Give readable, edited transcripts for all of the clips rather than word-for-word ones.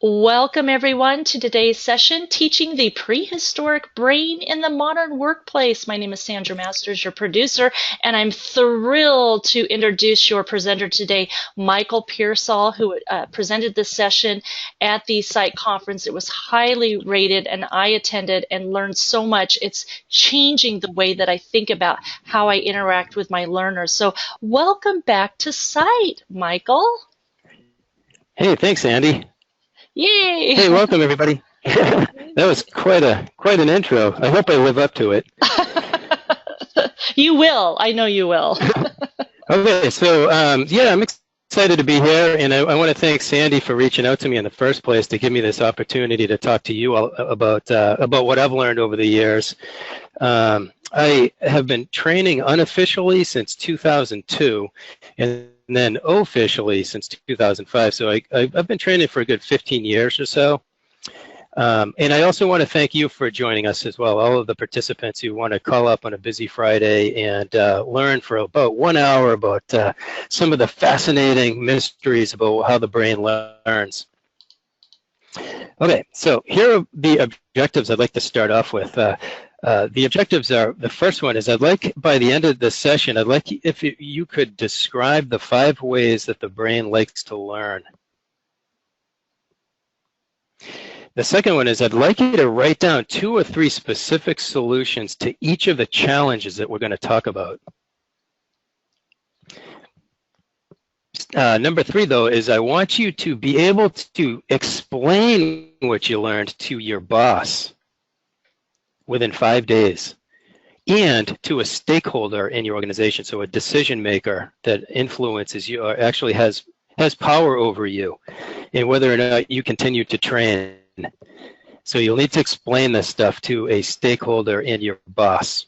Welcome everyone to today's session, Teaching the Prehistoric Brain in the Modern Workplace. My name is Sandra Masters, your producer, and I'm thrilled to introduce your presenter today, Michael Pearsall, who presented this session at the site conference. It was highly rated, and I attended and learned so much. It's changing the way that I think about how I interact with my learners. So welcome back to site, Michael. Hey, thanks, Andy. Yay! Hey, welcome everybody. That was quite an intro. I hope I live up to it. You will. I know you will. Okay, so yeah, I'm excited to be here, and I want to thank Sandy for reaching out to me in the first place to give me this opportunity to talk to you all about what I've learned over the years. I have been training unofficially since 2002, and then officially since 2005. So I've been training for a good 15 years or so. And I also want to thank you for joining us as well, all of the participants who want to call up on a busy Friday and learn for about 1 hour about some of the fascinating mysteries about how the brain learns. Okay, so here are the objectives I'd like to start off with. The objectives are, the first one is, I'd like, by the end of the session, I'd like if you could describe the 5 ways that the brain likes to learn. The second one is, I'd like you to write down 2 or 3 specific solutions to each of the challenges that we're going to talk about. Number 3, though, is I want you to be able to explain what you learned to your boss within 5 days, and to a stakeholder in your organization, so a decision maker that influences you or actually has power over you, and whether or not you continue to train. So you'll need to explain this stuff to a stakeholder and your boss.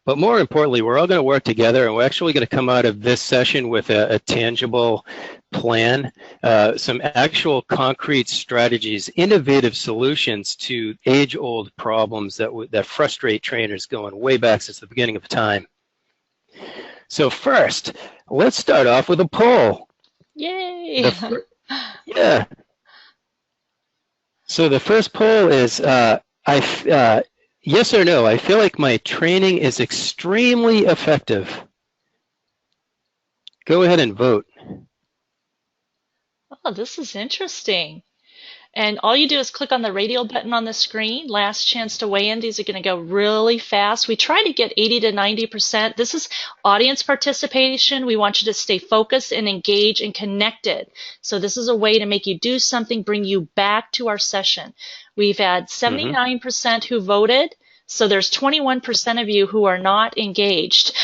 But more importantly, we're all going to work together, and we're actually going to come out of this session with a tangible plan, some actual concrete strategies, innovative solutions to age-old problems that frustrate trainers going way back since the beginning of time. So first, let's start off with a poll. Yay! Yeah. So the first poll is, yes or no, I feel like my training is extremely effective. Go ahead and vote. Oh, this is interesting. And all you do is click on the radio button on the screen. Last chance to weigh in. These are going to go really fast. We try to get 80 to 90%. This is audience participation. We want you to stay focused and engaged and connected. So this is a way to make you do something, bring you back to our session. We've had 79% who voted. So there's 21% of you who are not engaged.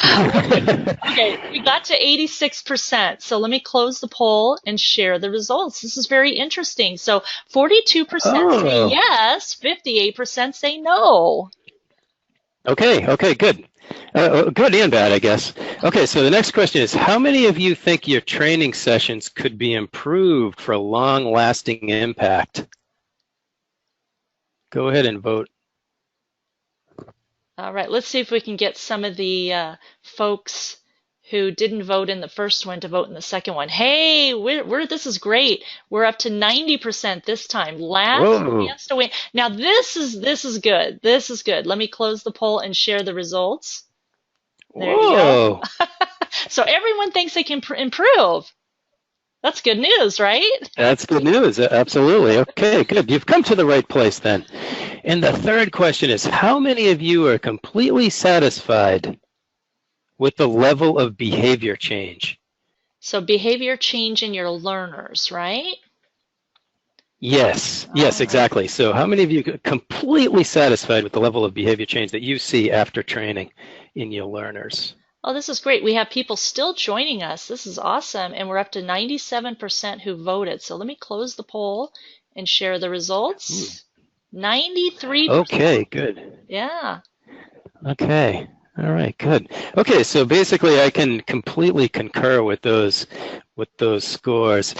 Okay, we got to 86%. So let me close the poll and share the results. This is very interesting. So 42% say yes, 58% say no. Okay, good. Good and bad, I guess. Okay, so the next question is, how many of you think your training sessions could be improved for long-lasting impact? Go ahead and vote. All right, let's see if we can get some of the folks who didn't vote in the first one to vote in the second one. Hey, this is great. We're up to 90% this time. Last chance to win. Now this is good. This is good. Let me close the poll and share the results. There you go. So everyone thinks they can improve. That's good news, right? That's good news. Absolutely. Okay, good. You've come to the right place then. And the third question is, how many of you are completely satisfied with the level of behavior change? So behavior change in your learners, right? Yes, yes, exactly. So how many of you are completely satisfied with the level of behavior change that you see after training in your learners? Oh, this is great. We have people still joining us. This is awesome. And we're up to 97% who voted. So let me close the poll and share the results. 93%. Okay, good. Yeah. Okay. All right, good. Okay, so basically I can completely concur with those scores.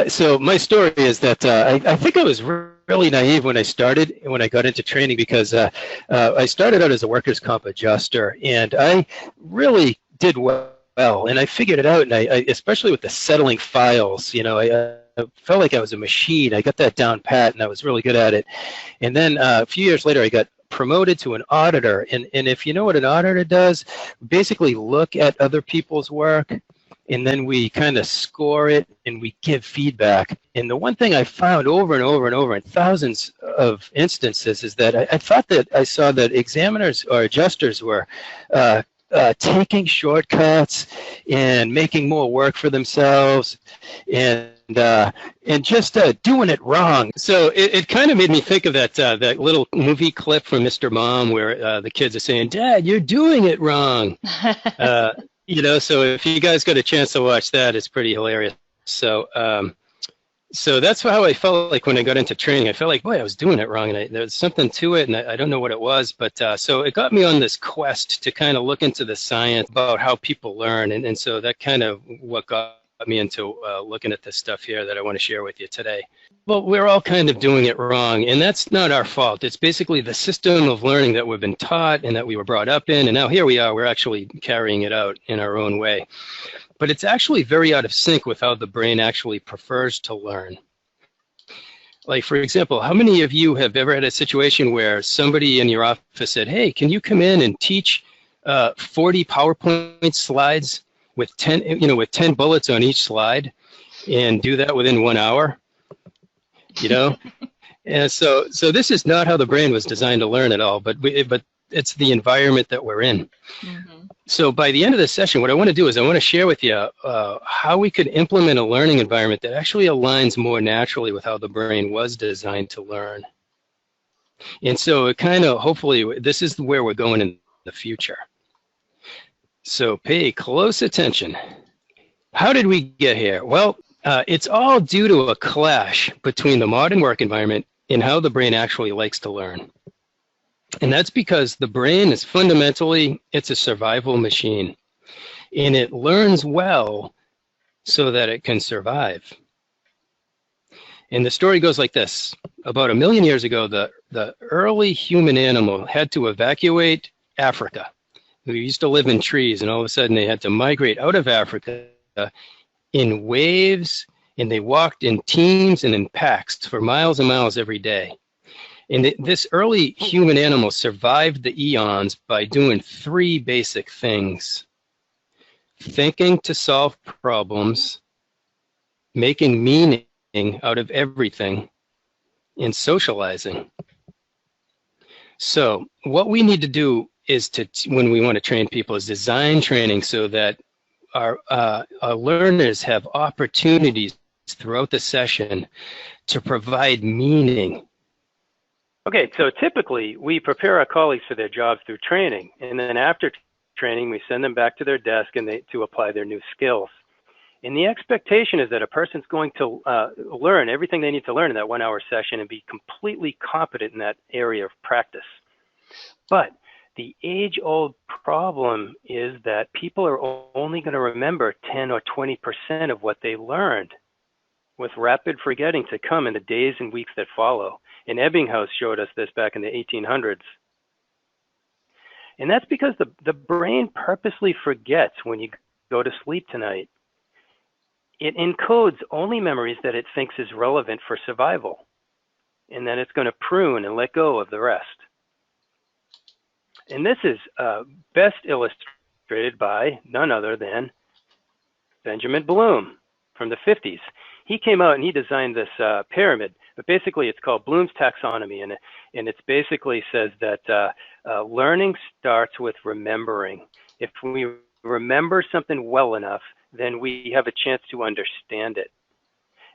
So my story is that I think I was really naive when I got into training, because I started out as a workers' comp adjuster, and I really did well well. And I figured it out, and I especially with the settling files, I felt like I was a machine. I got that down pat, and I was really good at it. And then a few years later, I got promoted to an auditor. And if you know what an auditor does, basically look at other people's work, and then we kind of score it and we give feedback. And the one thing I found over and over and over in thousands of instances is that I thought that I saw that examiners or adjusters were taking shortcuts and making more work for themselves and just doing it wrong. So it kind of made me think of that little movie clip from Mr. Mom where the kids are saying, "Dad, you're doing it wrong." So if you guys got a chance to watch that, it's pretty hilarious. So that's how I felt like when I got into training. I felt like, boy, I was doing it wrong, and there was something to it, and I don't know what it was. But so it got me on this quest to kind of look into the science about how people learn, and so that kind of what got me into looking at this stuff here that I want to share with you today. Well, we're all kind of doing it wrong, and that's not our fault. It's basically the system of learning that we've been taught and that we were brought up in, and now here we are, we're actually carrying it out in our own way. But it's actually very out of sync with how the brain actually prefers to learn. Like, for example, how many of you have ever had a situation where somebody in your office said, "Hey, can you come in and teach 40 PowerPoint slides with 10 bullets on each slide and do that within 1 hour?" And so this is not how the brain was designed to learn at all, but it's the environment that we're in. Mm-hmm. So by the end of this session, what I want to do is I want to share with you how we could implement a learning environment that actually aligns more naturally with how the brain was designed to learn. And so it kind of, hopefully, this is where we're going in the future. So pay close attention. How did we get here? Well, it's all due to a clash between the modern work environment and how the brain actually likes to learn. And that's because the brain is fundamentally, it's a survival machine. And it learns well so that it can survive. And the story goes like this. About 1 million years ago, the early human animal had to evacuate Africa. We used to live in trees, and all of a sudden they had to migrate out of Africa in waves, and they walked in teams and in packs for miles and miles every day. And this early human animal survived the eons by doing 3 basic things: thinking to solve problems, making meaning out of everything, and socializing. So what we need to do is when we want to train people, is design training so that our learners have opportunities throughout the session to provide meaning. Okay, so typically we prepare our colleagues for their jobs through training, and then after training we send them back to their desk and to apply their new skills. And the expectation is that a person's going to learn everything they need to learn in that 1-hour session and be completely competent in that area of practice. But the age-old problem is that people are only going to remember 10 or 20% of what they learned, with rapid forgetting to come in the days and weeks that follow. And Ebbinghaus showed us this back in the 1800s. And that's because the brain purposely forgets when you go to sleep tonight. It encodes only memories that it thinks is relevant for survival, and then it's going to prune and let go of the rest. And this is best illustrated by none other than Benjamin Bloom from the 50s. He came out and he designed this pyramid, but basically it's called Bloom's taxonomy, and it basically says that learning starts with remembering. If we remember something well enough, then we have a chance to understand it.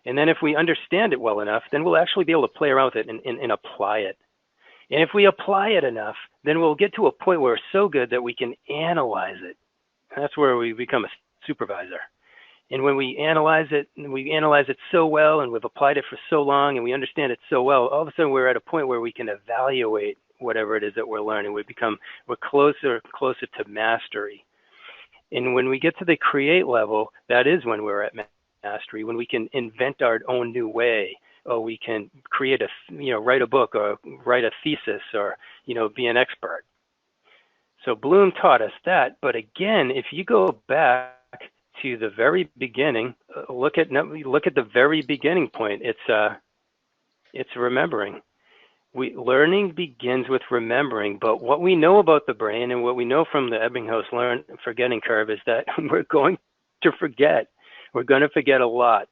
And then if we understand it well enough, then we'll actually be able to play around with it and apply it. And if we apply it enough, then we'll get to a point where it's so good that we can analyze it. That's where we become a supervisor. And when we analyze it so well, and we've applied it for so long, and we understand it so well, all of a sudden we're at a point where we can evaluate whatever it is that we're learning. We're closer to mastery. And when we get to the create level, that is when we're at mastery, when we can invent our own new way, or we can create write a book, or write a thesis, or, be an expert. So Bloom taught us that. But again, if you go back to the very beginning. Look at the very beginning point. It's remembering. Learning begins with remembering, but what we know about the brain and what we know from the Ebbinghaus forgetting curve is that we're going to forget. We're going to forget a lot.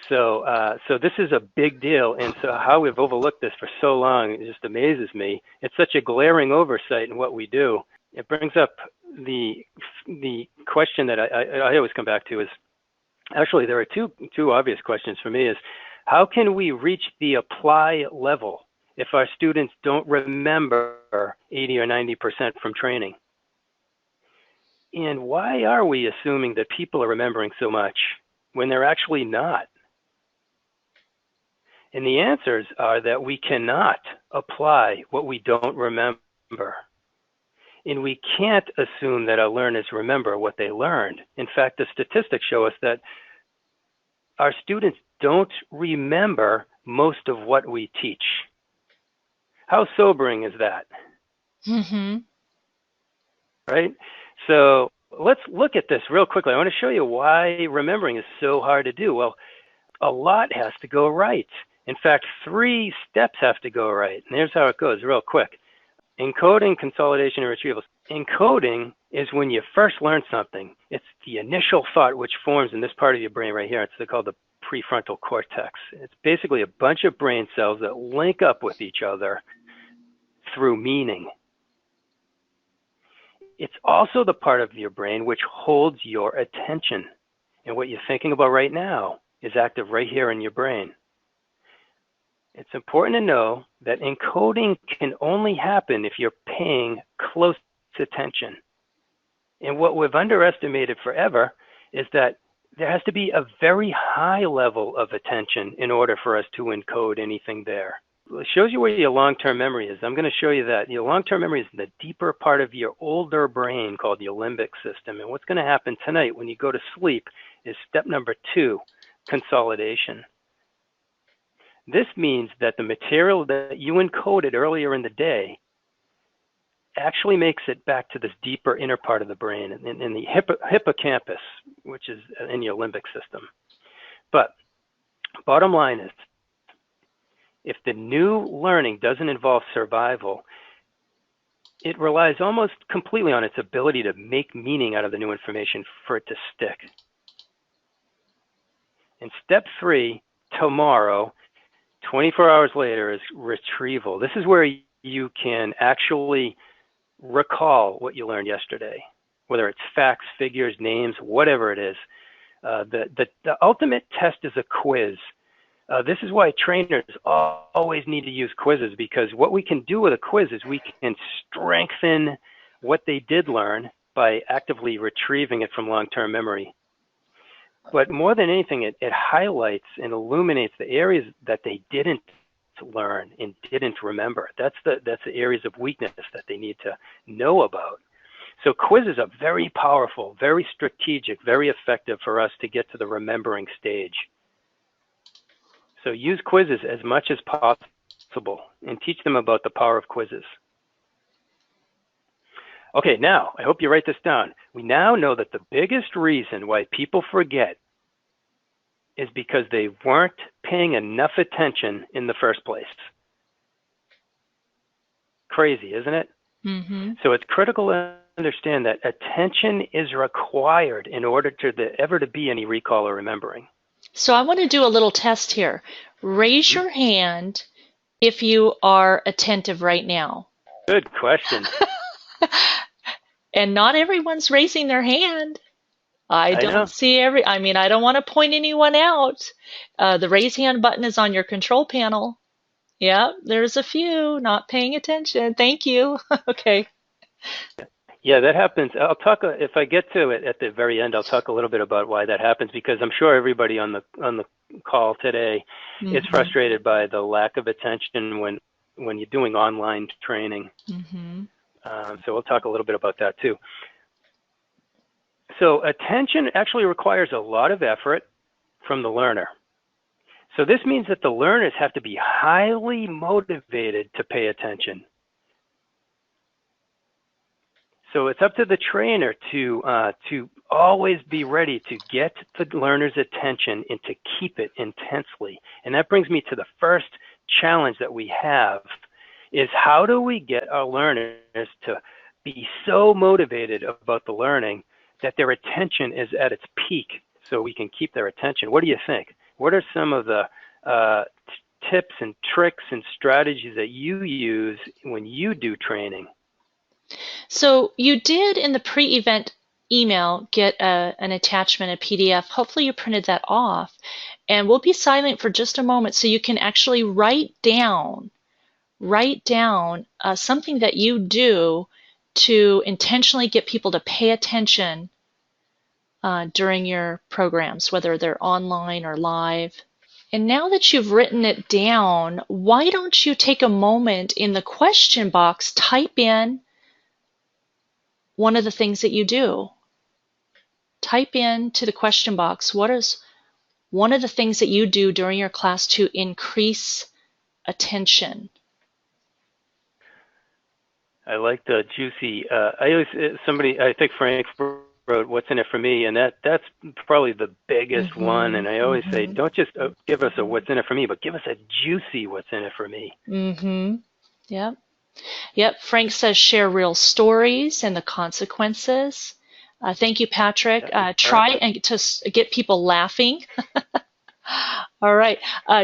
So this is a big deal, and so how we've overlooked this for so long, it just amazes me. It's such a glaring oversight in what we do. It brings up the question that I always come back to is, actually there are two obvious questions for me is, how can we reach the apply level if our students don't remember 80 or 90% from training? And why are we assuming that people are remembering so much when they're actually not? And the answers are that we cannot apply what we don't remember. And we can't assume that our learners remember what they learned. In fact, the statistics show us that our students don't remember most of what we teach. How sobering is that? Mm-hmm. Right? So let's look at this real quickly. I want to show you why remembering is so hard to do. Well, a lot has to go right. In fact, 3 steps have to go right. And here's how it goes real quick. Encoding, consolidation, and retrieval. Encoding is when you first learn something. It's the initial thought which forms in this part of your brain right here. It's called the prefrontal cortex. It's basically a bunch of brain cells that link up with each other through meaning. It's also the part of your brain which holds your attention. And what you're thinking about right now is active right here in your brain. It's important to know that encoding can only happen if you're paying close attention. And what we've underestimated forever is that there has to be a very high level of attention in order for us to encode anything there. It shows you where your long-term memory is. I'm going to show you that. Your long-term memory is in the deeper part of your older brain called your limbic system. And what's going to happen tonight when you go to sleep is step number 2, consolidation. This means that the material that you encoded earlier in the day actually makes it back to this deeper inner part of the brain, in the hippocampus, which is in your limbic system. But bottom line is, if the new learning doesn't involve survival, it relies almost completely on its ability to make meaning out of the new information for it to stick. And step 3, tomorrow, 24 hours later, is retrieval. This is where you can actually recall what you learned yesterday, whether it's facts, figures, names, whatever it is. The ultimate test is a quiz. This is why trainers always need to use quizzes, because what we can do with a quiz is we can strengthen what they did learn by actively retrieving it from long-term memory. But more than anything, it highlights and illuminates the areas that they didn't learn and didn't remember. That's the areas of weakness that they need to know about. So quizzes are very powerful, very strategic, very effective for us to get to the remembering stage. So use quizzes as much as possible and teach them about the power of quizzes. Okay, now, I hope you write this down. We now know that the biggest reason why people forget is because they weren't paying enough attention in the first place. Crazy, isn't it? Mm-hmm. So it's critical to understand that attention is required in order to ever to be any recall or remembering. So I want to do a little test here. Raise your hand if you are attentive right now. Good question. And not everyone's raising their hand. I don't see I don't want to point anyone out. The raise hand button is on your control panel. Yeah, there's a few not paying attention. Thank you. Okay. Yeah, that happens. I'll talk, if I get to it at the very end, I'll talk a little bit about why that happens, because I'm sure everybody on the call today is frustrated by the lack of attention when you're doing online training. So we'll talk a little bit about that too. So attention actually requires a lot of effort from the learner. So this means that the learners have to be highly motivated to pay attention. So it's up to the trainer to always be ready to get the learner's attention and to keep it intensely. And that brings me to the first challenge that we have, is how do we get our learners to be so motivated about the learning that their attention is at its peak so we can keep their attention? What do you think? What are some of the tips and tricks and strategies that you use when you do training? So you did in the pre-event email get an attachment, a PDF. Hopefully you printed that off. And we'll be silent for just a moment so you can actually write down something that you do to intentionally get people to pay attention during your programs, whether they're online or live. And now that you've written it down, why don't you take a moment in the question box, type in one of the things that you do. Type into the question box, what is one of the things that you do during your class to increase attention? I like the juicy. I think Frank wrote "What's in it for me," and that's probably the biggest one. And I always say, don't just give us a "What's in it for me," but give us a juicy "What's in it for me." Yep. Frank says share real stories and the consequences. Thank you, Patrick. Try and to get people laughing. All right.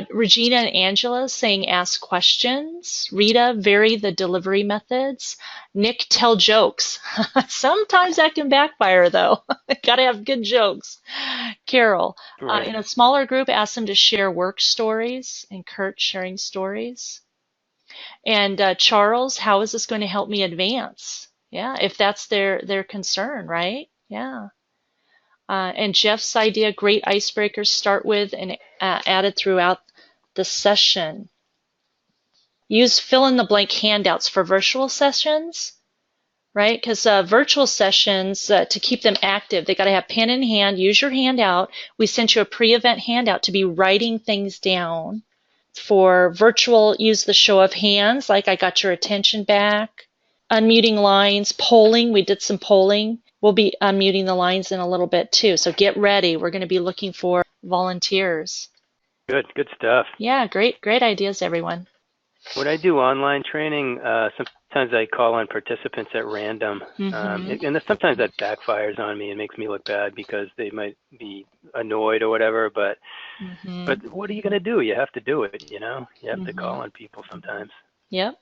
Regina and Angela saying ask questions. Rita, vary the delivery methods. Nick, tell jokes. Sometimes that can backfire, though. Got to have good jokes. Carol, Right. in a smaller group, ask them to share work stories and Kurt sharing stories. And Charles, how is this going to help me advance? Yeah, if that's their concern, right? Yeah. And Jeff's idea, great icebreakers, start with and added throughout the session. Use fill-in-the-blank handouts for virtual sessions, right? Because virtual sessions, to keep them active, they got to have pen in hand, use your handout. We sent you a pre-event handout to be writing things down. For virtual, use the show of hands, like I got your attention back. Unmuting lines, polling, we did some polling. We'll be unmuting the lines in a little bit too. So get ready. We're going to be looking for volunteers. Good stuff. Yeah, great ideas, everyone. When I do online training, sometimes I call on participants at random, and sometimes that backfires on me and makes me look bad because they might be annoyed or whatever. But what are you going to do? You have to do it. You have to call on people sometimes. Yep.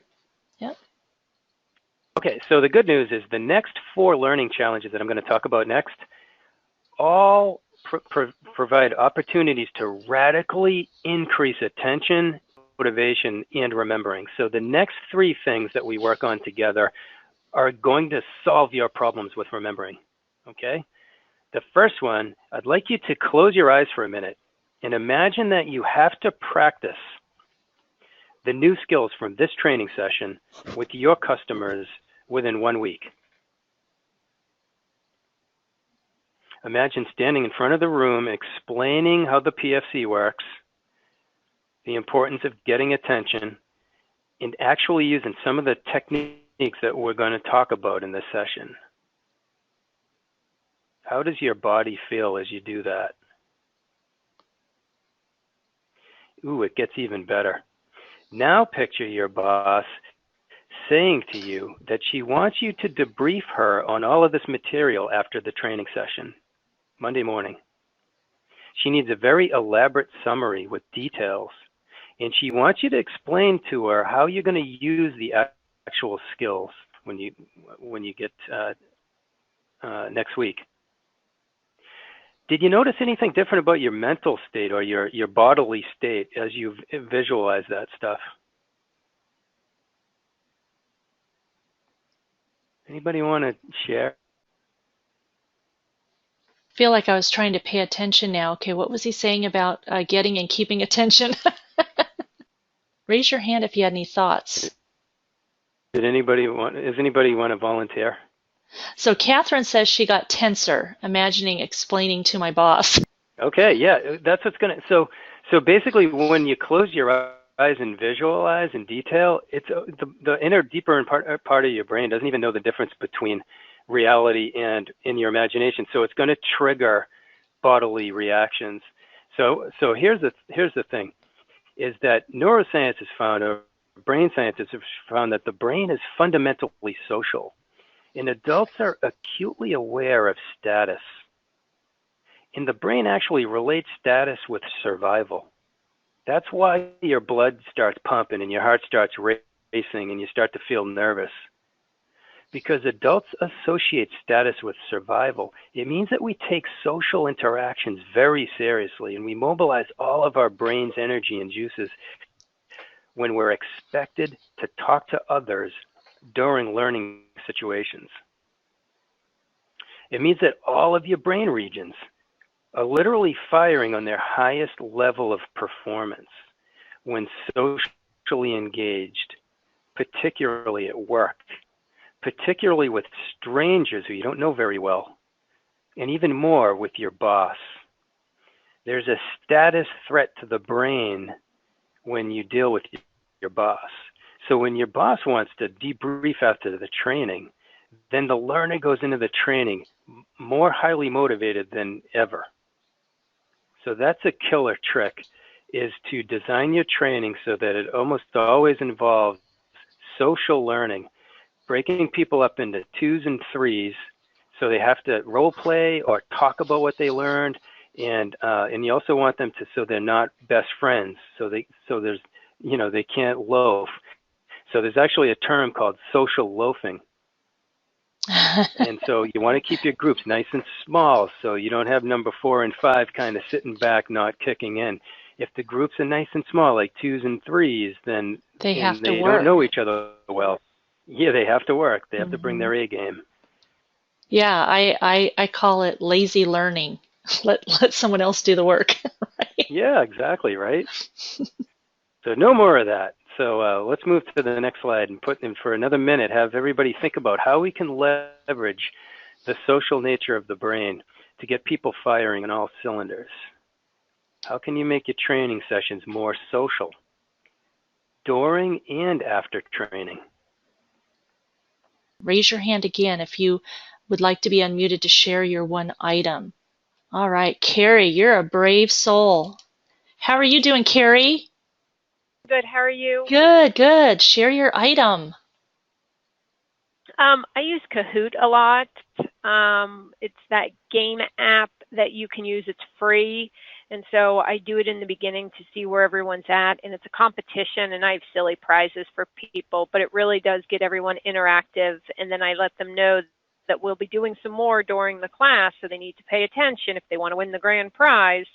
Okay, so the good news is the next 4 learning challenges that I'm going to talk about next all provide opportunities to radically increase attention, motivation, and remembering. So the next 3 things that we work on together are going to solve your problems with remembering, okay? The first one, I'd like you to close your eyes for a minute and imagine that you have to practice the new skills from this training session with your customers within 1 week. Imagine standing in front of the room explaining how the PFC works, the importance of getting attention, and actually using some of the techniques that we're going to talk about in this session. How does your body feel as you do that? Ooh, it gets even better. Now picture your boss saying to you that she wants you to debrief her on all of this material after the training session, Monday morning. She needs a very elaborate summary with details, and she wants you to explain to her how you're going to use the actual skills when you get next week. Did you notice anything different about your mental state or your bodily state as you visualize that stuff? Anybody want to share? I feel like I was trying to pay attention now. Okay, what was he saying about getting and keeping attention? Raise your hand if you had any thoughts. Does anybody want to volunteer? So Catherine says she got tenser, imagining explaining to my boss. Okay, yeah, that's what's going to, so basically when you close your eyes and visualize in detail, it's the inner, deeper part of your brain doesn't even know the difference between reality and in your imagination. So it's going to trigger bodily reactions. So here's the thing, is that neuroscience has found, or brain scientists have found, that the brain is fundamentally social, and adults are acutely aware of status. And the brain actually relates status with survival. That's why your blood starts pumping and your heart starts racing and you start to feel nervous. Because adults associate status with survival. It means that we take social interactions very seriously, and we mobilize all of our brain's energy and juices when we're expected to talk to others during learning situations. It means that all of your brain regions are literally firing on their highest level of performance when socially engaged, particularly at work, particularly with strangers who you don't know very well, and even more with your boss. There's a status threat to the brain when you deal with your boss. So when your boss wants to debrief after the training, then the learner goes into the training more highly motivated than ever. So that's a killer trick, is to design your training so that it almost always involves social learning, breaking people up into 2s and 3s, so they have to role play or talk about what they learned, and you also want them to, so they're not best friends, so there's, they can't loaf. So there's actually a term called social loafing. And so you want to keep your groups nice and small, so you don't have number 4 and 5 kind of sitting back, not kicking in. If the groups are nice and small, like 2s and 3s, then They have to they work. don't know each other well. Yeah, they have to work. They have to bring their A game. Yeah, I call it lazy learning. Let someone else do the work. Right? Yeah, exactly, right? So no more of that. So let's move to the next slide and put in for another minute, have everybody think about how we can leverage the social nature of the brain to get people firing on all cylinders. How can you make your training sessions more social during and after training? Raise your hand again if you would like to be unmuted to share your one item. All right, Carrie, you're a brave soul. How are you doing, Carrie? Good. How are you? Good, good. Share your item. I use Kahoot a lot. It's that game app that you can use. It's free. And so I do it in the beginning to see where everyone's at. And it's a competition, and I have silly prizes for people, but it really does get everyone interactive. And then I let them know that we'll be doing some more during the class, so they need to pay attention if they want to win the grand prize.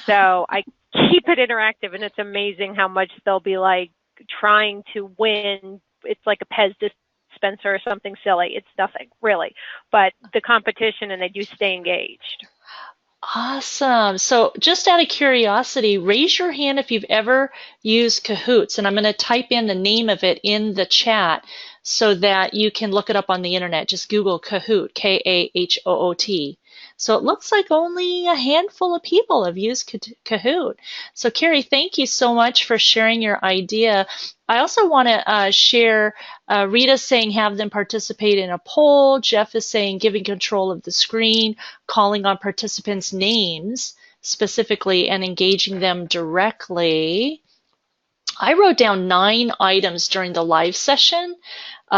So I keep it interactive, and it's amazing how much they'll be like trying to win. It's like a Pez dispenser or something silly. It's nothing, really. But the competition, and they do stay engaged. Awesome. So just out of curiosity, raise your hand if you've ever used Kahoots, and I'm going to type in the name of it in the chat so that you can look it up on the internet. Just Google Kahoot, K-A-H-O-O-T. So it looks like only a handful of people have used Kahoot. So Carrie, thank you so much for sharing your idea. I also want to share, Rita's saying have them participate in a poll. Jeff is saying giving control of the screen, calling on participants' names specifically, and engaging them directly. I wrote down 9 items during the live session.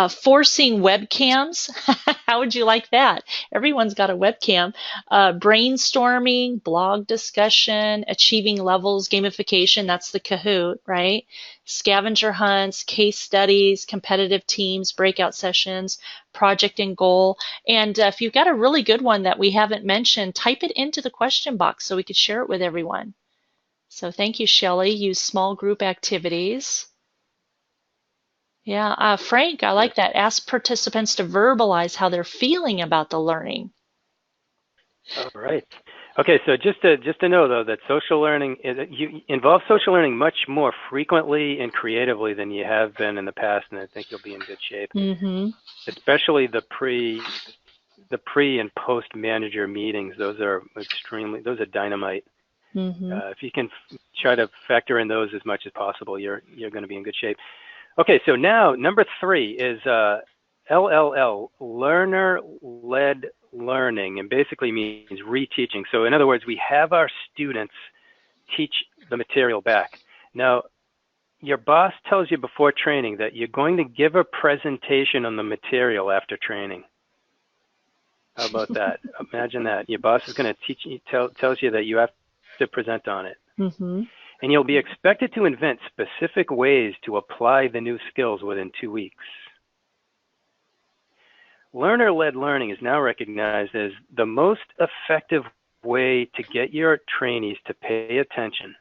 Forcing webcams. How would you like that? Everyone's got a webcam. Brainstorming, blog discussion, achieving levels, gamification. That's the Kahoot, right? Scavenger hunts, case studies, competitive teams, breakout sessions, project and goal. And if you've got a really good one that we haven't mentioned, type it into the question box so we could share it with everyone. So thank you, Shelley. Use small group activities. Yeah, Frank, I like that. Ask participants to verbalize how they're feeling about the learning. All right. Okay, so just to know though that social learning you involve social learning much more frequently and creatively than you have been in the past, and I think you'll be in good shape. Mm-hmm. Especially the pre and post manager meetings. Those are dynamite. Mm-hmm. If you can try to factor in those as much as possible, you're going to be in good shape. Okay, so now number 3 is LLL, learner-led learning, and basically means reteaching. So in other words, we have our students teach the material back. Now, your boss tells you before training that you're going to give a presentation on the material after training. How about that? Imagine that. Your boss is going to teach you, tells you that you have to present on it. Mm-hmm. And you'll be expected to invent specific ways to apply the new skills within 2 weeks. Learner-led learning is now recognized as the most effective way to get your trainees to pay attention,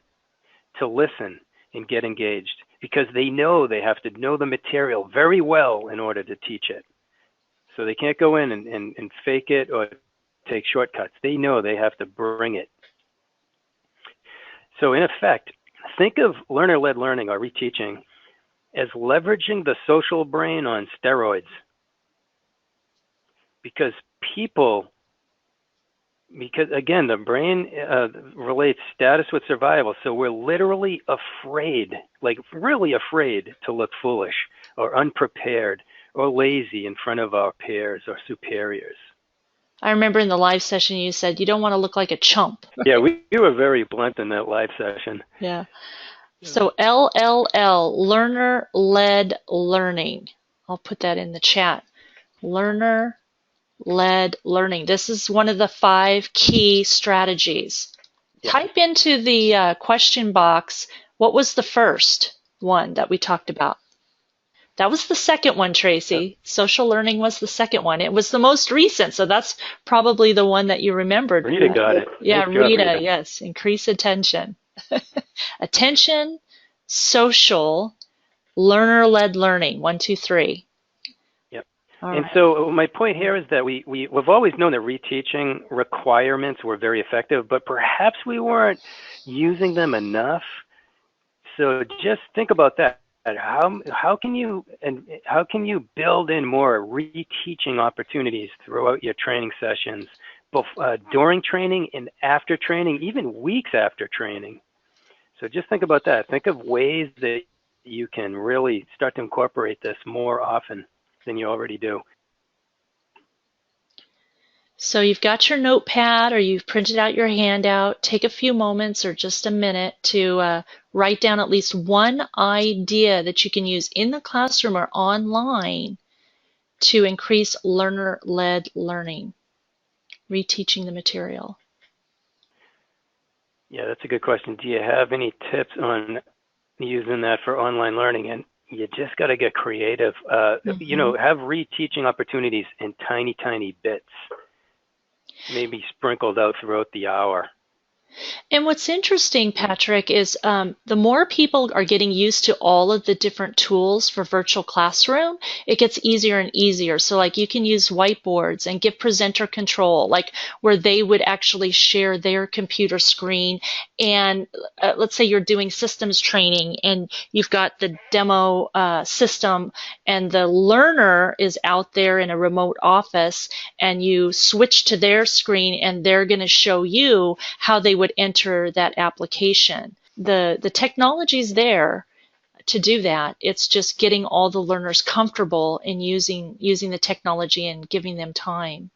to listen, and get engaged, because they know they have to know the material very well in order to teach it. So they can't go in and fake it or take shortcuts. They know they have to bring it. So in effect, think of learner-led learning or reteaching as leveraging the social brain on steroids. Because again, the brain relates status with survival. So we're literally afraid, like really afraid to look foolish or unprepared or lazy in front of our peers or superiors. I remember in the live session you said you don't want to look like a chump. Yeah, we were very blunt in that live session. Yeah. So LLL, learner-led learning. I'll put that in the chat. Learner-led learning. This is one of the 5 key strategies. Yeah. Type into the question box, what was the first one that we talked about? That was the second one, Tracy. Yep. Social learning was the second one. It was the most recent, so that's probably the one that you remembered. Rita got it. Yeah, Rita, yes. Increase attention. Attention, social, learner-led learning. 1, 2, 3. Yep. And so my point here is that we've always known that reteaching requirements were very effective, but perhaps we weren't using them enough. So just think about that. How can you build in more reteaching opportunities throughout your training sessions, both during training and after training, even weeks after training? So just think about that. Think of ways that you can really start to incorporate this more often than you already do. So you've got your notepad or you've printed out your handout. Take a few moments or just a minute to write down at least one idea that you can use in the classroom or online to increase learner-led learning, reteaching the material. Yeah, that's a good question. Do you have any tips on using that for online learning? And you just got to get creative. You know, have reteaching opportunities in tiny, tiny bits, maybe sprinkled out throughout the hour. And what's interesting, Patrick, is the more people are getting used to all of the different tools for virtual classroom, it gets easier and easier. So like you can use whiteboards and give presenter control, like where they would actually share their computer screen. And let's say you're doing systems training and you've got the demo system and the learner is out there in a remote office and you switch to their screen and they're going to show you how they would enter that application. The technology's there to do that. It's just getting all the learners comfortable in using the technology and giving them time.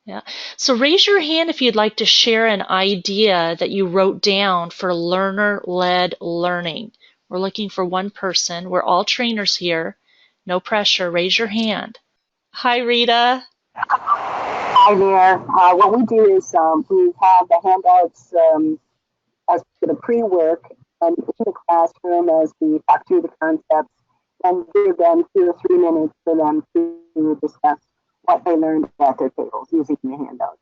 Yeah. So raise your hand if you'd like to share an idea that you wrote down for learner-led learning. We're looking for one person. We're all trainers here. No pressure. Raise your hand. Hi, Rita. Hi there. What we do is we have the handouts as for the pre-work and in the classroom as we talk through the concepts and give them 2 or 3 minutes for them to discuss what they learned at their tables using the handouts.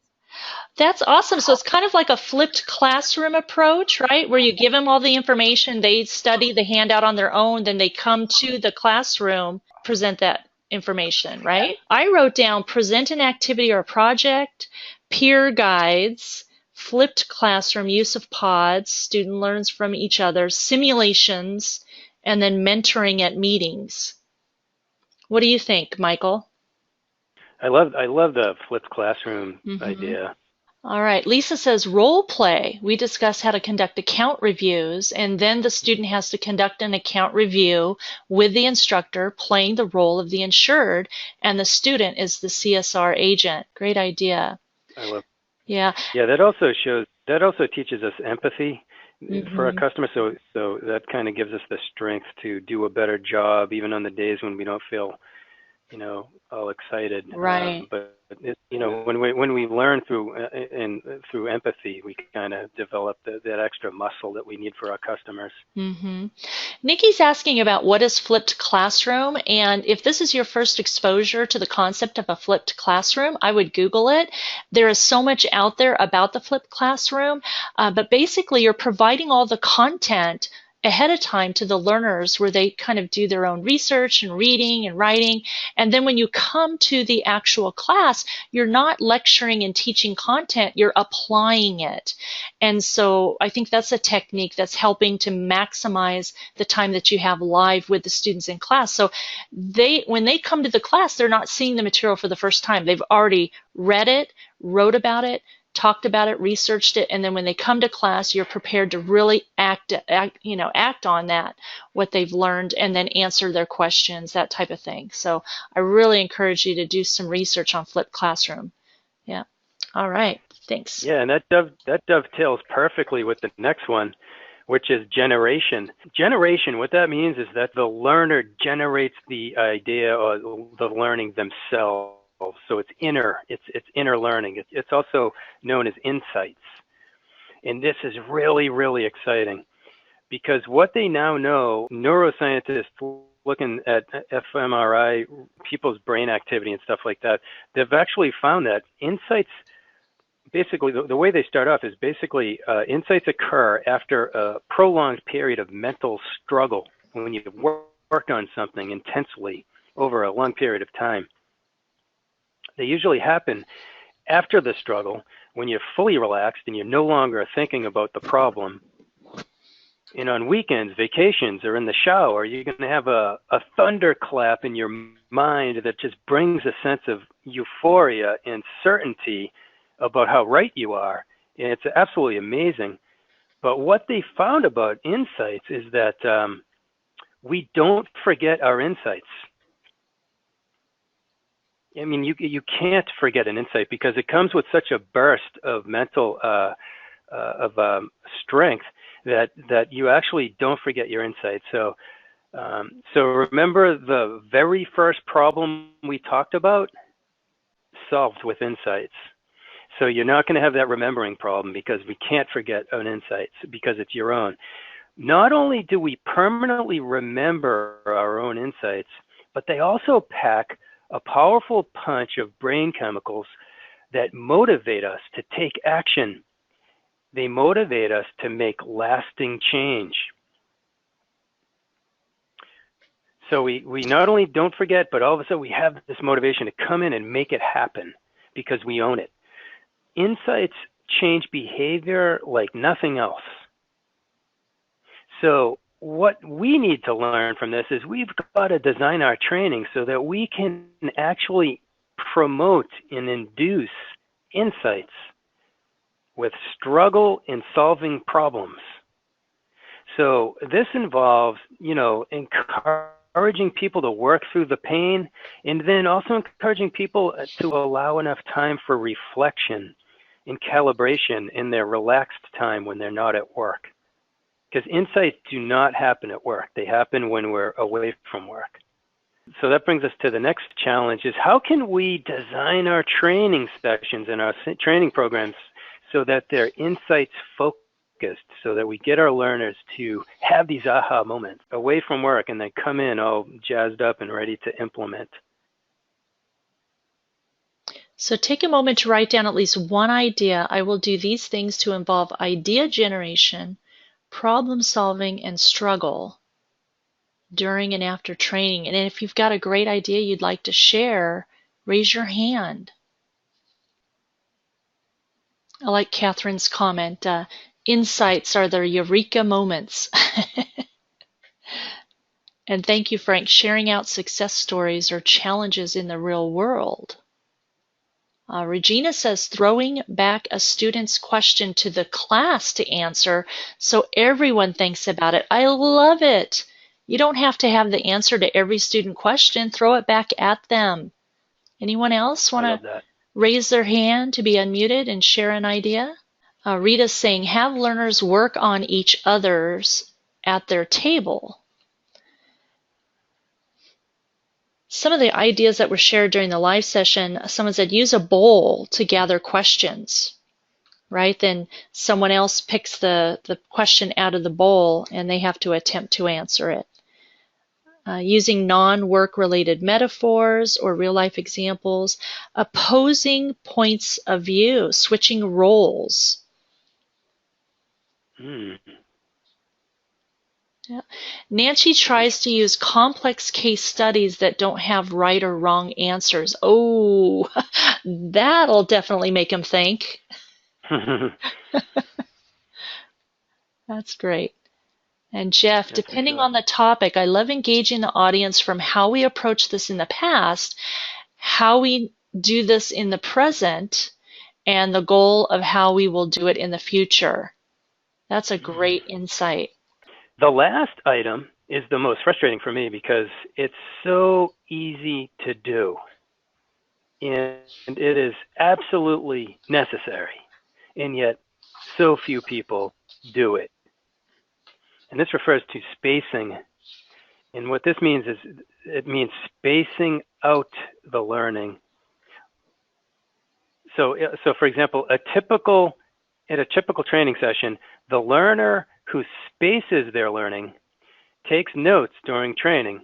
That's awesome. So it's kind of like a flipped classroom approach, right? Where you give them all the information, they study the handout on their own, then they come to the classroom, present that information, right? I wrote down present an activity or a project, peer guides, flipped classroom, use of pods, student learns from each other, simulations, and then mentoring at meetings. What do you think, Michael? I love the flipped classroom idea. All right. Lisa says role play. We discuss how to conduct account reviews, and then the student has to conduct an account review with the instructor playing the role of the insured, and the student is the CSR agent. Great idea. I love. Yeah. Yeah, that also teaches us empathy for our customers. So that kind of gives us the strength to do a better job, even on the days when we don't feel, all excited. Right. But when we learn through empathy, we kind of develop that extra muscle that we need for our customers. Nikki's asking about what is flipped classroom, and if this is your first exposure to the concept of a flipped classroom, I would Google it. There is so much out there about the flipped classroom, but basically you're providing all the content ahead of time to the learners where they kind of do their own research and reading and writing. And then when you come to the actual class, you're not lecturing and teaching content, you're applying it. And so I think that's a technique that's helping to maximize the time that you have live with the students in class. So when they come to the class, they're not seeing the material for the first time. They've already read it, wrote about it, talked about it, researched it, and then when they come to class, you're prepared to really act on that, what they've learned, and then answer their questions, that type of thing. So I really encourage you to do some research on flipped classroom. Yeah. All right. Thanks. Yeah, and that dovetails perfectly with the next one, which is generation. Generation, what that means is that the learner generates the idea or the learning themselves. So it's inner learning. It's also known as insights. And this is really, really exciting because what they now know, neuroscientists looking at fMRI, people's brain activity and stuff like that, they've actually found that insights, basically the way they start off is basically insights occur after a prolonged period of mental struggle when you've worked on something intensely over a long period of time. They usually happen after the struggle when you're fully relaxed and you're no longer thinking about the problem. And on weekends, vacations, or in the shower, you're going to have a thunderclap in your mind that just brings a sense of euphoria and certainty about how right you are. And it's absolutely amazing. But what they found about insights is that we don't forget our insights. I mean, you can't forget an insight because it comes with such a burst of mental strength that you actually don't forget your insights. So remember the very first problem we talked about? Solved with insights. So you're not going to have that remembering problem because we can't forget an insight because it's your own. Not only do we permanently remember our own insights, but they also pack a powerful punch of brain chemicals that motivate us to take action. They motivate us to make lasting change. So we not only don't forget, but all of a sudden we have this motivation to come in and make it happen because we own it. Insights change behavior like nothing else. So what we need to learn from this is we've got to design our training so that we can actually promote and induce insights with struggle in solving problems. So this involves, encouraging people to work through the pain and then also encouraging people to allow enough time for reflection and calibration in their relaxed time when they're not at work. Because insights do not happen at work. They happen when we're away from work. So that brings us to the next challenge is how can we design our training sessions and our training programs so that they're insights focused, so that we get our learners to have these aha moments away from work and then come in all jazzed up and ready to implement. So take a moment to write down at least one idea. I will do these things to involve idea generation, problem solving, and struggle during and after training. And if you've got a great idea you'd like to share, raise your hand. I like Catherine's comment, insights are the eureka moments. And thank you, Frank, sharing out success stories or challenges in the real world. Regina says throwing back a student's question to the class to answer so everyone thinks about it. I love it. You don't have to have the answer to every student question. Throw it back at them. Anyone else want to raise their hand to be unmuted and share an idea? Rita's saying have learners work on each other's at their table. Some of the ideas that were shared during the live session, someone said use a bowl to gather questions, right? Then someone else picks the question out of the bowl and they have to attempt to answer it. Using non-work related metaphors or real life examples, opposing points of view, switching roles. Yeah. Nancy tries to use complex case studies that don't have right or wrong answers. Oh, that'll definitely make them think. That's great. And Jeff, depending on the topic, I love engaging the audience from how we approach this in the past, how we do this in the present, and the goal of how we will do it in the future. That's a great insight. The last item is the most frustrating for me because it's so easy to do. And it is absolutely necessary. And yet so few people do it. And this refers to spacing. And what this means is it means spacing out the learning. So for example, at a typical training session, the learner who spaces their learning takes notes during training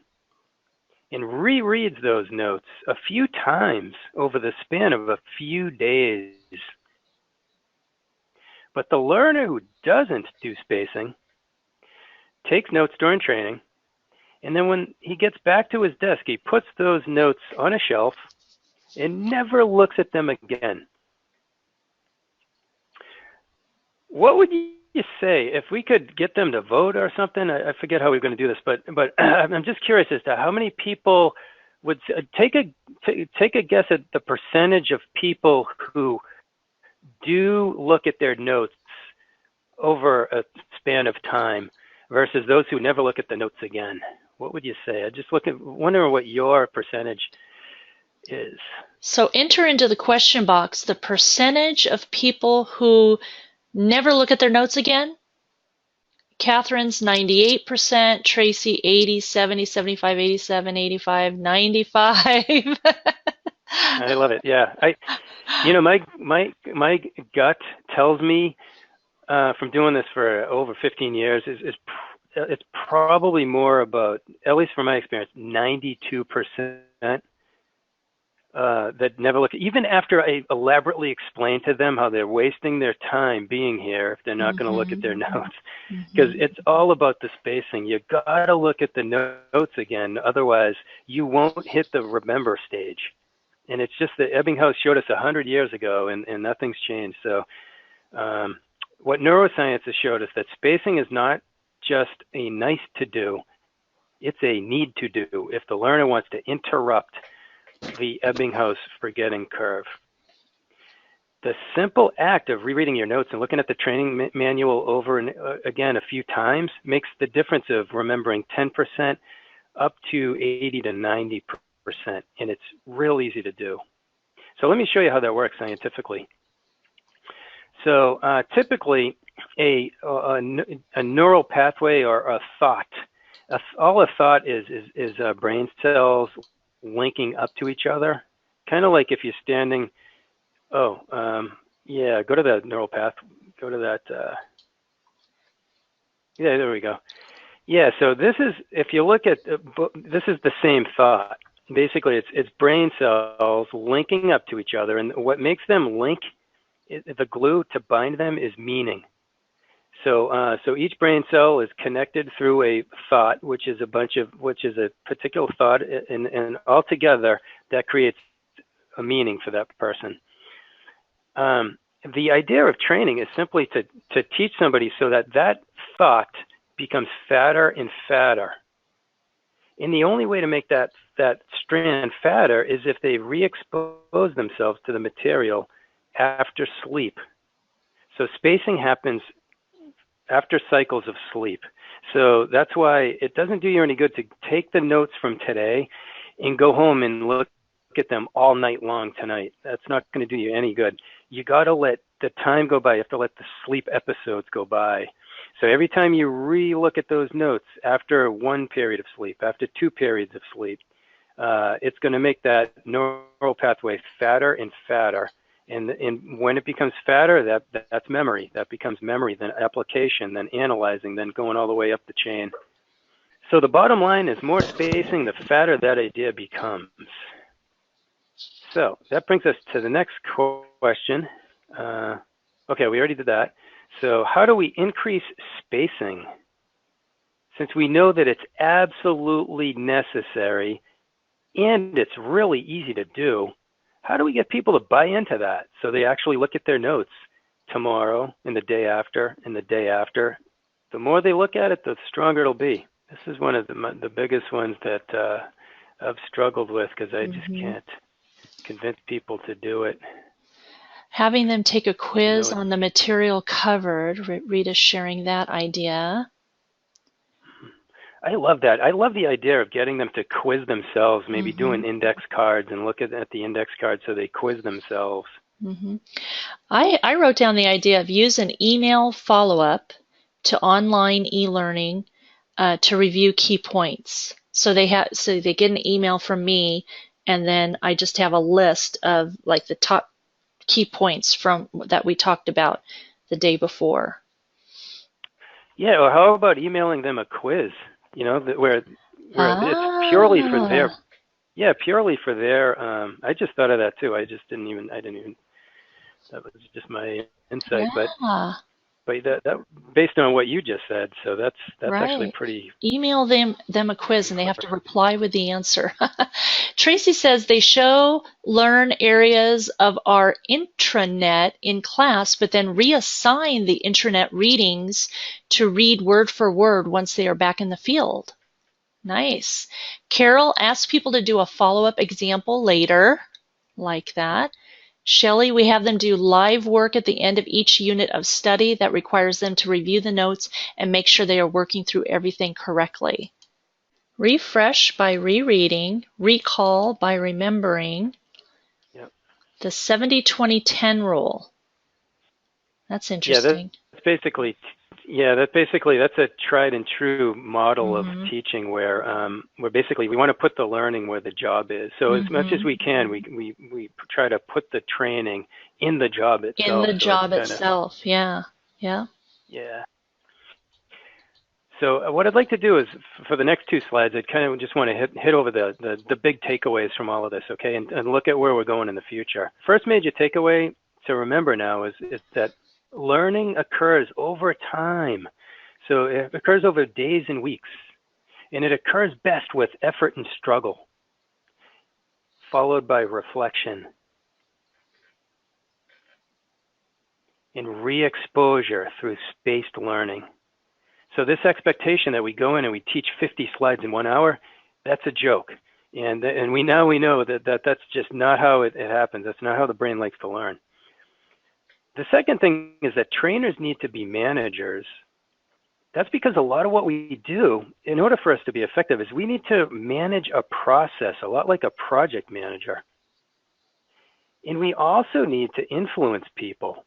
and rereads those notes a few times over the span of a few days. But the learner who doesn't do spacing takes notes during training, and then when he gets back to his desk, he puts those notes on a shelf and never looks at them again. What would you say if we could get them to vote or something? I forget how we're going to do this, but I'm just curious as to how many people would take a guess at the percentage of people who do look at their notes over a span of time versus those who never look at the notes again. What would you say? I just wonder what your percentage is. So enter into the question box the percentage of people who never look at their notes again. Catherine's 98%, Tracy 80, 70, 75, 87, 85, 95. I love it. Yeah. My gut tells me from doing this for over 15 years it's probably more about, at least from my experience, 92% that never look, even after I elaborately explain to them how they're wasting their time being here if they're not going to look at their notes. Because it's all about the spacing. You got to look at the notes again, otherwise you won't hit the remember stage. And it's just that Ebbinghaus showed us 100 years ago, and nothing's changed. So what neuroscience has showed us, that spacing is not just a nice to do, it's a need to do if the learner wants to interrupt the Ebbinghaus forgetting curve. The simple act of rereading your notes and looking at the training manual over and again a few times makes the difference of remembering 10% up to 80 to 90%, and it's real easy to do. So let me show you how that works scientifically. So typically a neural pathway or a thought, all a thought is brain cells linking up to each other, kind of like if you're standing, go to the neural path, go to that, there we go. Yeah, so this is, if you look at, this is the same thought. Basically, it's brain cells linking up to each other, and what makes them link, the glue to bind them, is meaning. So each brain cell is connected through a thought, which is a particular thought, and altogether that creates a meaning for that person. The idea of training is simply to teach somebody so that thought becomes fatter and fatter, And the only way to make that strand fatter is if they re-expose themselves to the material after sleep. So spacing happens after cycles of sleep. So that's why it doesn't do you any good to take the notes from today and go home and look at them all night long tonight. That's not going to do you any good. You got to let the time go by. You have to let the sleep episodes go by. So every time you re-look at those notes after one period of sleep, after 2 periods of sleep, it's going to make that neural pathway fatter and fatter. And when it becomes fatter, that's memory. That becomes memory, then application, then analyzing, then going all the way up the chain. So the bottom line is more spacing, the fatter that idea becomes. So that brings us to the next question. Okay, we already did that. So how do we increase spacing? Since we know that it's absolutely necessary and it's really easy to do, how do we get people to buy into that so they actually look at their notes tomorrow and the day after and the day after? The more they look at it, the stronger it'll be. This is one of the biggest ones that I've struggled with because I just can't convince people to do it. Having them take a quiz on the material covered. Rita's sharing that idea. I love that. I love the idea of getting them to quiz themselves, maybe doing index cards and look at the index cards so they quiz themselves. I wrote down the idea of use an email follow-up to online e-learning to review key points. So they get an email from me, and then I just have a list of like the top key points from that we talked about the day before. Yeah, or how about emailing them a quiz? You know, where it's purely for their. I just thought of that too. I didn't even. That was just my insight, but that based on what you just said, so that's right. Actually pretty. Email them a quiz, and they have to reply with the answer. Tracy says they learn areas of our intranet in class, but then reassign the intranet readings to read word for word once they are back in the field. Nice. Carol asks people to do a follow-up example later, like that. Shelley, we have them do live work at the end of each unit of study that requires them to review the notes and make sure they are working through everything correctly. Refresh by rereading, recall by remembering. Yep. The 70-20-10 rule. That's interesting. Yeah, that's a tried and true model of teaching where basically we want to put the learning where the job is. So as much as we can, we try to put the training in the job itself. In the job itself, yeah. Yeah. So what I'd like to do is, for the next 2 slides, I kind of just want to hit over the big takeaways from all of this, okay, and look at where we're going in the future. First major takeaway to remember now is that learning occurs over time. So it occurs over days and weeks, and it occurs best with effort and struggle, followed by reflection and re-exposure through spaced learning. So this expectation that we go in and we teach 50 slides in 1 hour, that's a joke. And we know that that's just not how it happens. That's not how the brain likes to learn. The second thing is that trainers need to be managers. That's because a lot of what we do, in order for us to be effective, is we need to manage a process, a lot like a project manager. And we also need to influence people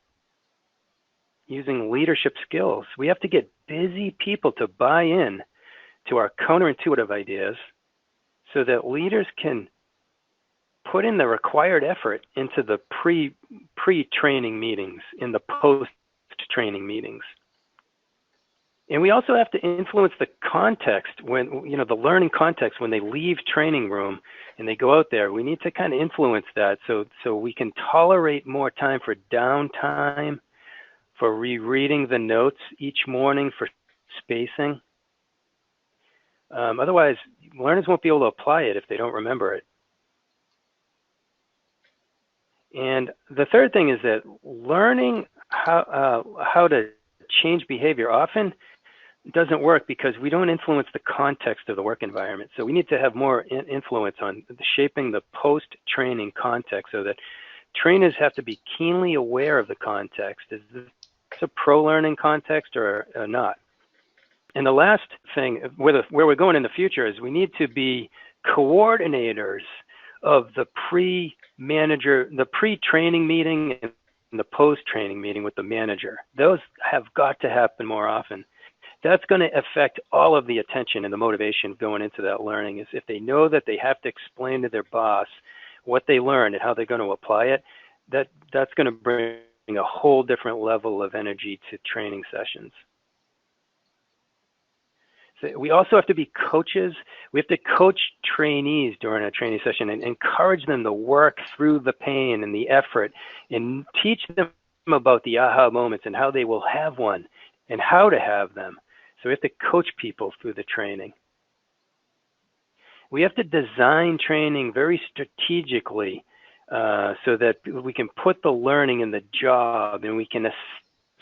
using leadership skills. We have to get busy people to buy in to our counterintuitive ideas so that leaders can put in the required effort into the pre-training meetings, in the post-training meetings. And we also have to influence the context the learning context when they leave training room and they go out there. We need to kind of influence that so we can tolerate more time for downtime, for rereading the notes each morning, for spacing. Otherwise, learners won't be able to apply it if they don't remember it. And the third thing is that learning how to change behavior, often doesn't work because we don't influence the context of the work environment. So we need to have more influence on shaping the post-training context so that trainers have to be keenly aware of the context. Is this a pro-learning context or not? And the last thing, where we're going in the future, is we need to be coordinators of the pre-training meeting and the post-training meeting with the manager. Those have got to happen more often. That's going to affect all of the attention and the motivation going into that learning. Is if they know that they have to explain to their boss what they learned and how they're going to apply it, that's going to bring a whole different level of energy to training sessions. So we also have to be coaches. We have to coach trainees during a training session and encourage them to work through the pain and the effort and teach them about the aha moments and how they will have one and how to have them. So we have to coach people through the training. We have to design training very strategically so that we can put the learning in the job, and we can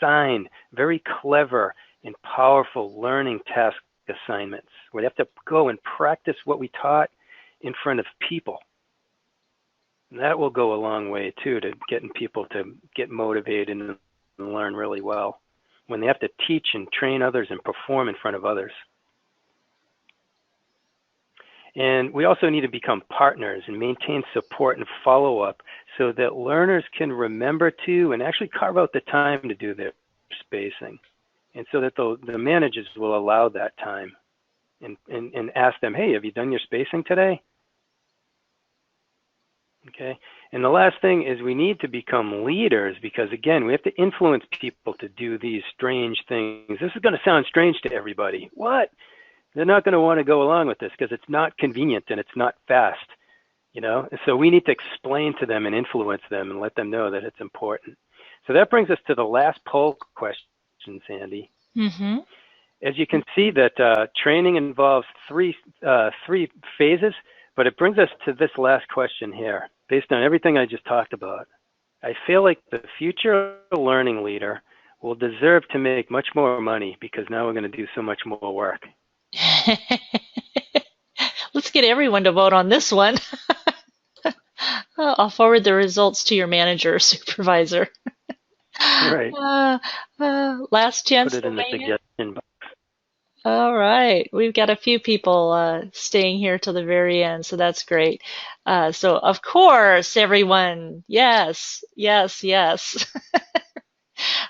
assign very clever and powerful learning task assignments where they have to go and practice what we taught in front of people. And that will go a long way too to getting people to get motivated and learn really well when they have to teach and train others and perform in front of others. And we also need to become partners and maintain support and follow up so that learners can remember to and actually carve out the time to do their spacing. And so that the managers will allow that time and ask them, hey, have you done your spacing today? Okay. And the last thing is we need to become leaders because, again, we have to influence people to do these strange things. This is going to sound strange to everybody. What? They're not going to want to go along with this because it's not convenient and it's not fast, you know? And so we need to explain to them and influence them and let them know that it's important. So that brings us to the last poll question, Sandy. Mm-hmm. As you can see that training involves three phases, but it brings us to this last question here. Based on everything I just talked about, I feel like the future learning leader will deserve to make much more money because now we're going to do so much more work. Let's get everyone to vote on this one. I'll forward the results to your manager or supervisor. Right. Last chance. Put it in the suggestion box. All right. We've got a few people staying here till the very end, so that's great. So, of course, everyone, yes, yes, yes.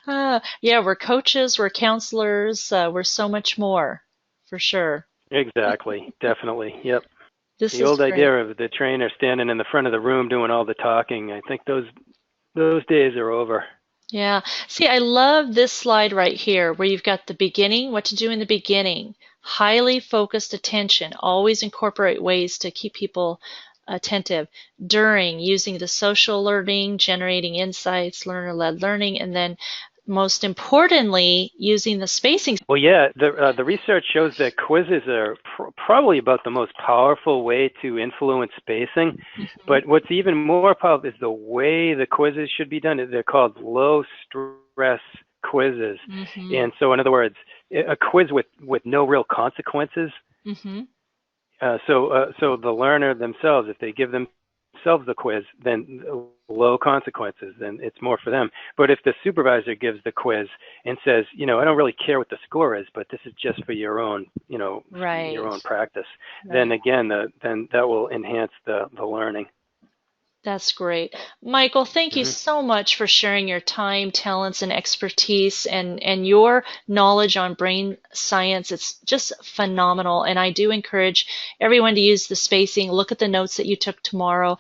Yeah, we're coaches, we're counselors, we're so much more, for sure. Exactly. Definitely. Yep. The old idea of the trainer standing in the front of the room doing all the talking, I think those days are over. Yeah. See, I love this slide right here where you've got the beginning, what to do in the beginning, highly focused attention, always incorporate ways to keep people attentive. During, using the social learning, generating insights, learner-led learning, and then most importantly, using the spacing. Well, yeah, the research shows that quizzes are probably about the most powerful way to influence spacing. Mm-hmm. But what's even more powerful is the way the quizzes should be done. They're called low-stress quizzes. Mm-hmm. And so, in other words, a quiz with no real consequences. Mm-hmm. So the learner themselves, if they give themselves the quiz, then low consequences, then it's more for them. But if the supervisor gives the quiz and says, I don't really care what the score is, but this is just for your own, right. your own practice, right. Then again, then that will enhance the learning. That's great. Michael, thank you so much for sharing your time, talents, and expertise and your knowledge on brain science. It's just phenomenal. And I do encourage everyone to use the spacing. Look at the notes that you took tomorrow.